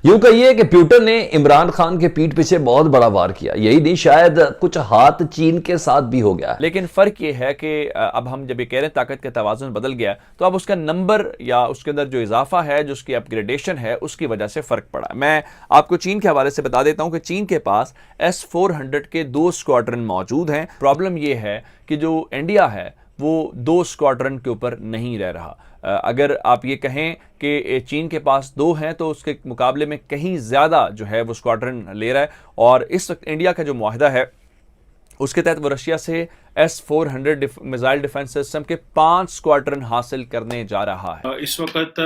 यूं कहिए कि प्यूटन ने इमरान खान के पीठ पीछे बहुत बड़ा वार किया। यही नहीं, शायद कुछ हाथ चीन के साथ भी हो गया है। लेकिन फर्क ये है कि अब हम जब ये कह रहे हैं ताकत का तवाज़ुन बदल गया, तो अब उसका नंबर या उसके अंदर जो इजाफा है, जो उसकी अपग्रेडेशन है, उसकी वजह से फर्क पड़ा। मैं आपको चीन के हवाले से बता देता हूं कि चीन के पास S-400 के 2 स्क्वाड्रन मौजूद हैं। प्रॉब्लम यह है कि जो इंडिया है वो 2 स्क्वाड्रन के ऊपर नहीं रह रहा। अगर आप ये कहें कि चीन के पास 2 हैं तो उसके मुकाबले में कहीं ज़्यादा जो है वो स्क्वाड्रन ले रहा है। और इस वक्त इंडिया का जो मुआहदा है उसके तहत वो रशिया से S-400 मिसाइल डिफेंस सिस्टम के 5 स्क्वाड्रन हासिल करने जा रहा है। इस वक्त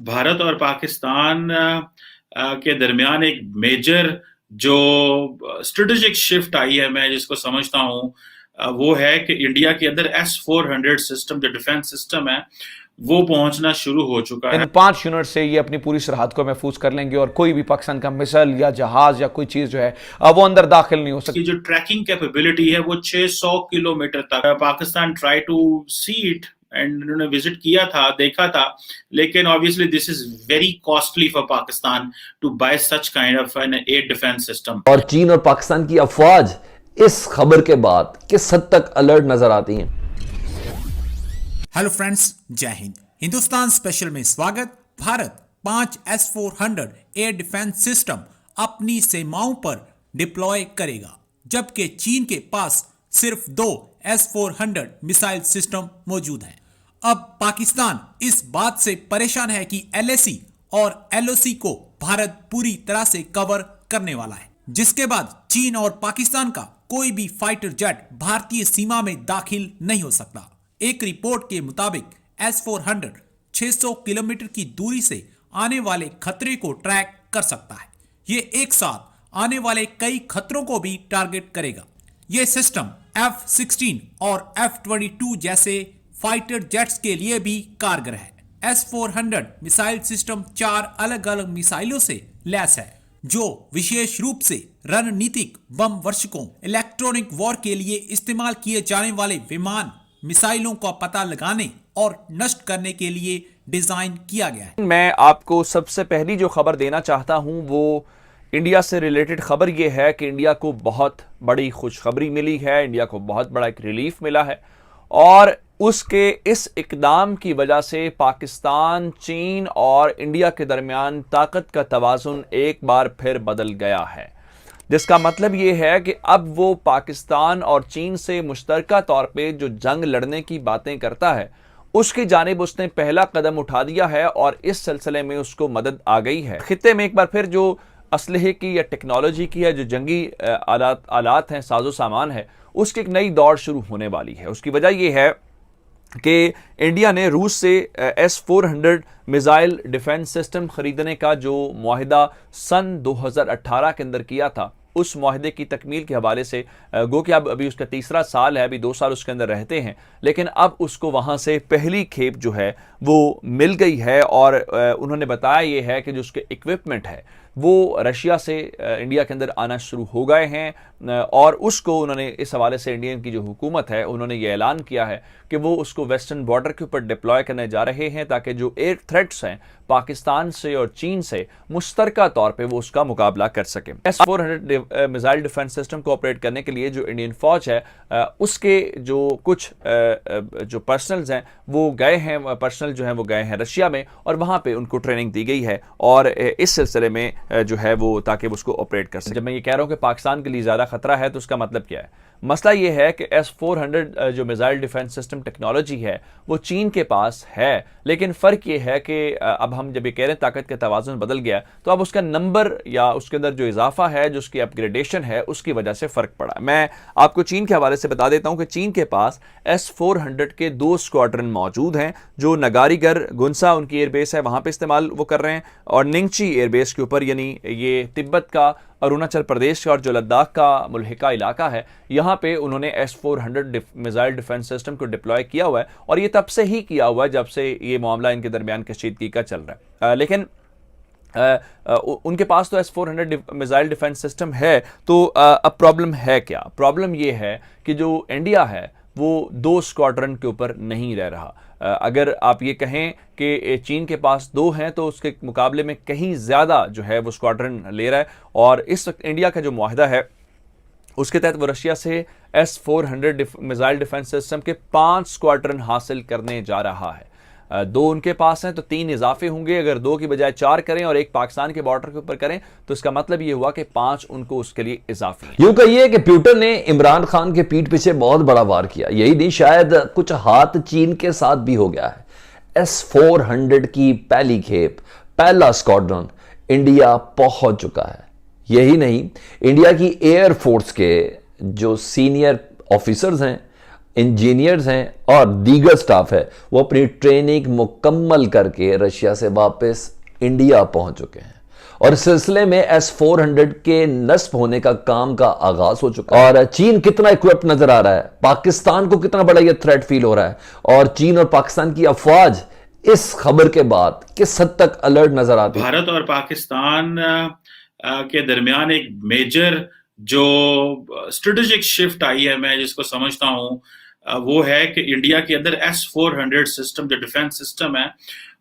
भारत और पाकिस्तान के दरमियान एक मेजर जो स्ट्रेटेजिक शिफ्ट आई है, मैं जिसको समझता हूँ वो है कि इंडिया के अंदर S-400 सिस्टम जो डिफेंस सिस्टम है वो पहुंचना शुरू हो चुका है। इन 5 यूनिट से ये अपनी पूरी सरहद को महफूज कर लेंगे और कोई भी पाकिस्तान का मिसाइल या जहाज या कोई चीज जो है वो अंदर दाखिल नहीं हो सकती। जो ट्रैकिंग कैपेबिलिटी है वो 600 किलोमीटर तक। Pakistan try to see it and उन्होंने विजिट किया था, देखा था, लेकिन obviously this is very costly for Pakistan to buy such kind of an air defence system. और चीन और पाकिस्तान की अफवाज इस खबर के बाद किस हद तक अलर्ट नजर आती हैं। हेलो फ्रेंड्स, जय हिंद। हिंदुस्तान स्पेशल में स्वागत। Bharat 5 S-400 air defence system अपनी सीमाओं पर डिप्लॉय करेगा, जबकि चीन के पास सिर्फ 2 S-400 मिसाइल सिस्टम मौजूद हैं। अब पाकिस्तान इस बात से परेशान है कि LAC और LOC को भारत पूरी तरह से कवर करने वाला है, जिसके बाद चीन और पाकिस्तान का कोई भी फाइटर जेट भारतीय सीमा में दाखिल नहीं हो सकता। एक रिपोर्ट के मुताबिक S-400 600 किलोमीटर की दूरी से आने वाले खतरे को ट्रैक कर सकता है। ये एक साथ आने वाले कई खतरों को भी टारगेट करेगा। ये सिस्टम F-16 और F-22 जैसे फाइटर जेट्स के लिए भी कारगर है। S-400 मिसाइल सिस्टम 4 अलग अलग मिसाइलों से लैस है, जो विशेष रूप से रणनीतिक बम वर्षकों, इलेक्ट्रॉनिक वॉर के लिए इस्तेमाल किए जाने वाले विमान मिसाइलों का पता लगाने और नष्ट करने के लिए डिजाइन किया गया है। मैं आपको सबसे पहली जो खबर देना चाहता हूं वो इंडिया से रिलेटेड खबर ये है कि इंडिया को बहुत बड़ी खुशखबरी मिली है। इंडिया को बहुत बड़ा एक रिलीफ मिला है और उसके इस इकदाम की वजह से पाकिस्तान, चीन और इंडिया के दरमियान ताकत का तवाज़ुन एक बार फिर बदल गया है, जिसका मतलब ये है कि अब वो पाकिस्तान और चीन से मुश्तरका तौर पे जो जंग लड़ने की बातें करता है उसकी जानिब उसने पहला कदम उठा दिया है और इस सिलसिले में उसको मदद आ गई है। खित्ते में एक बार फिर जो असलहे की या टेक्नोलॉजी की या जो जंगी आलात हैं, साजो सामान है, उसकी एक नई दौड़ शुरू होने वाली है। उसकी वजह यह है कि इंडिया ने रूस से S-400 मिसाइल डिफेंस सिस्टम खरीदने का जो मुआहिदा सन 2018 के अंदर किया था, उस मुआहिदे की तकमील के हवाले से गो कि अब अभी उसका तीसरा साल है, अभी 2 साल उसके अंदर रहते हैं, लेकिन अब उसको वहाँ से पहली खेप जो है वो मिल गई है। और उन्होंने बताया ये है कि जो उसके इक्विपमेंट है वो रशिया से इंडिया के अंदर आना शुरू हो गए हैं और उसको उन्होंने इस हवाले से इंडियन की जो हुकूमत है उन्होंने ये ऐलान किया है कि वो उसको वेस्टर्न बॉर्डर के ऊपर डिप्लॉय करने जा रहे हैं, ताकि जो एयर थ्रेट्स हैं पाकिस्तान से और चीन से मुश्तरका तौर पे वो उसका मुकाबला कर सके। S-400 मिसाइल डिफेंस सिस्टम को ऑपरेट करने के लिए जो इंडियन फौज है उसके जो कुछ जो पर्सनल्स हैं वो गए हैं, पर्सनल जो हैं वो गए हैं रशिया में और वहाँ पे उनको ट्रेनिंग दी गई है और इस सिलसिले में जो है वो ताकि उसको ऑपरेट कर सके। जब मैं ये कह रहा हूँ कि पाकिस्तान के लिए ज़्यादा खतरा है तो उसका मतलब क्या है? मसला ये है कि S-400 जो मिसाइल डिफेंस सिस्टम टेक्नोलॉजी है वो चीन के पास है, लेकिन फ़र्क ये है कि अब हम जब ये कह रहे हैं ताकत का तवाज़ुन बदल गया, तो अब उसका नंबर या उसके अंदर जो इजाफा है, जो उसकी अपग्रेडेशन है, उसकी वजह से फ़र्क पड़ा। मैं आपको चीन के हवाले से बता देता हूँ कि चीन के पास S-400 के 2 स्क्वाड्रन मौजूद हैं, जो नगारीगर गुनसा उनकी एयरबेस है वहाँ पर इस्तेमाल वो कर रहे हैं, और निंगची एयरबेस के ऊपर, यानी ये तिब्बत का, अरुणाचल प्रदेश और जो लद्दाख का मुल्हिका इलाका है, यहाँ पे उन्होंने S-400 मिसाइल डिफेंस सिस्टम को डिप्लॉय किया हुआ है और ये तब से ही किया हुआ है जब से ये मामला इनके दरमियान कशीदगी का चल रहा है। लेकिन उनके पास तो S-400 मिसाइल डिफेंस सिस्टम है, तो अब प्रॉब्लम है क्या? प्रॉब्लम ये है कि जो इंडिया है वो 2 स्क्वाड्रन के ऊपर नहीं रह रहा। अगर आप ये कहें कि चीन के पास 2 हैं तो उसके मुकाबले में कहीं ज़्यादा जो है वो स्क्वाड्रन ले रहा है। और इस वक्त इंडिया का जो मुआहदा है उसके तहत वो रशिया से S-400 मिसाइल डिफेंस सिस्टम के 5 स्क्वाड्रन हासिल करने जा रहा है। 2 उनके पास हैं तो 3 इजाफे होंगे। अगर 2 की बजाय 4 करें और एक पाकिस्तान के बॉर्डर के ऊपर करें तो इसका मतलब ये हुआ कि 5 उनको उसके लिए इजाफी हैं। यूं कहिए कि पुतिन ने इमरान खान के पीठ पीछे बहुत बड़ा वार किया। यही नहीं, शायद कुछ हाथ चीन के साथ भी हो गया है। S-400 की पहली खेप, पहला स्क्वाड्रन इंडिया पहुंच चुका है। यही नहीं, इंडिया की एयर फोर्स के जो सीनियर ऑफिसर्स हैं, इंजीनियर्स हैं और दीगर स्टाफ है, वो अपनी ट्रेनिंग मुकम्मल करके रशिया से वापस इंडिया पहुंच चुके हैं। और इस सिलसिले में S-400 के नस्ब होने का काम का आगाज हो चुका है। और चीन कितना इक्विप्ड नजर आ रहा है, पाकिस्तान को कितना बड़ा यह थ्रेट फील हो रहा है, और चीन और पाकिस्तान की अफवाज इस खबर के बाद किस हद तक अलर्ट नजर आती है। भारत और पाकिस्तान के दरमियान एक मेजर जो स्ट्रेटेजिक शिफ्ट आई है, मैं जिसको समझता हूं वो है कि इंडिया के अंदर S-400 सिस्टम, जो डिफेंस सिस्टम है,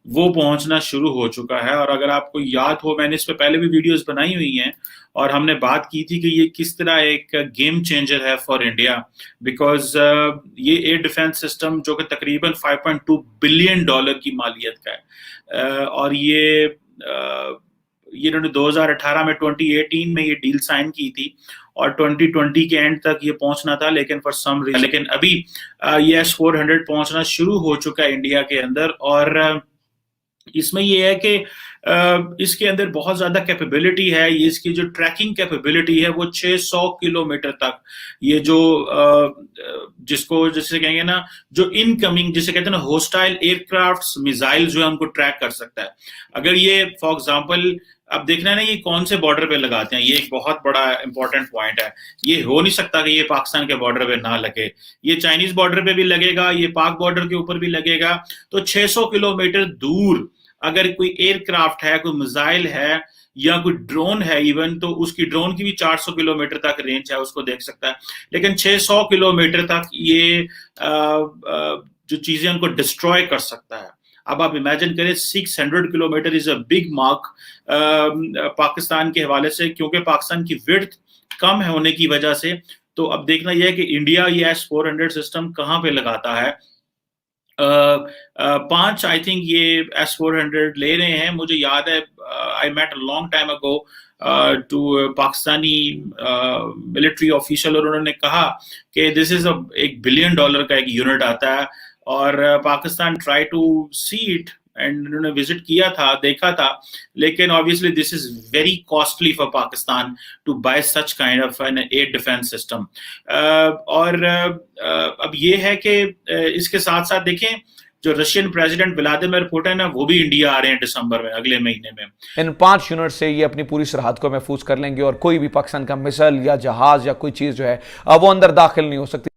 वो पहुंचना शुरू हो चुका है। और अगर आपको याद हो, मैंने इस पे पहले भी वीडियोस बनाई हुई हैं और हमने बात की थी कि ये किस तरह एक गेम चेंजर है फॉर इंडिया, बिकॉज ये एयर डिफेंस सिस्टम जो कि तकरीबन $5.2 बिलियन की मालियत का है, और ये इन्होंने 2018 में 2018 में ये डील साइन की थी और 2020 के एंड तक ये पहुंचना था, लेकिन फॉर सम रीजन, लेकिन अभी ये S-400 पहुंचना शुरू हो चुका है इंडिया के अंदर। और इसमें ये है कि इसके अंदर बहुत ज्यादा कैपेबिलिटी है। ये इसकी जो ट्रैकिंग कैपेबिलिटी है वो 600 किलोमीटर तक, ये जो जिसको जैसे कहेंगे ना, जो इनकमिंग जिसे कहते हैं ना होस्टाइल एयरक्राफ्ट्स, मिसाइल जो है उनको ट्रैक कर सकता है। अगर ये फॉर एग्जांपल, अब देखना है ना ये कौन से बॉर्डर पे लगाते हैं, ये एक बहुत बड़ा इंपॉर्टेंट पॉइंट है। ये हो नहीं सकता कि ये पाकिस्तान के बॉर्डर पे ना लगे, ये चाइनीज बॉर्डर पे भी लगेगा, ये पाक बॉर्डर के ऊपर भी लगेगा। तो 600 किलोमीटर दूर अगर कोई एयरक्राफ्ट है, कोई मिसाइल है या कोई ड्रोन है इवन, तो उसकी ड्रोन की भी 400 किलोमीटर तक रेंज है, उसको देख सकता है। लेकिन 600 किलोमीटर तक ये जो चीजें उनको डिस्ट्रॉय कर सकता है। अब आप इमेजिन करें 600 kilometre is a big mark Pakistan के हवाले से, क्योंकि पाकिस्तान की विड्थ कम है होने की वजह से। तो अब देखना यह है कि इंडिया ये S-400 सिस्टम कहाँ पे लगाता है। 5 आई थिंक ये S-400 ले रहे हैं। मुझे याद है I met a long time ago two Pakistani military official, और उन्होंने कहा कि दिस इज $1 बिलियन का एक यूनिट आता है, और Pakistan try to see it and उन्होंने विजिट किया था, देखा था, लेकिन obviously this is very costly for Pakistan to buy such kind of an air defence system. और अब ये है कि इसके साथ साथ देखें जो रशियन प्रेसिडेंट व्लादिमीर पुतिन है वो भी इंडिया आ रहे हैं दिसंबर में, अगले महीने में। इन 5 यूनिट से ये अपनी पूरी सरहद को महफूज कर लेंगे और कोई भी पाकिस्तान का मिसाइल या जहाज या कोई चीज जो है वो अंदर दाखिल नहीं हो सकती।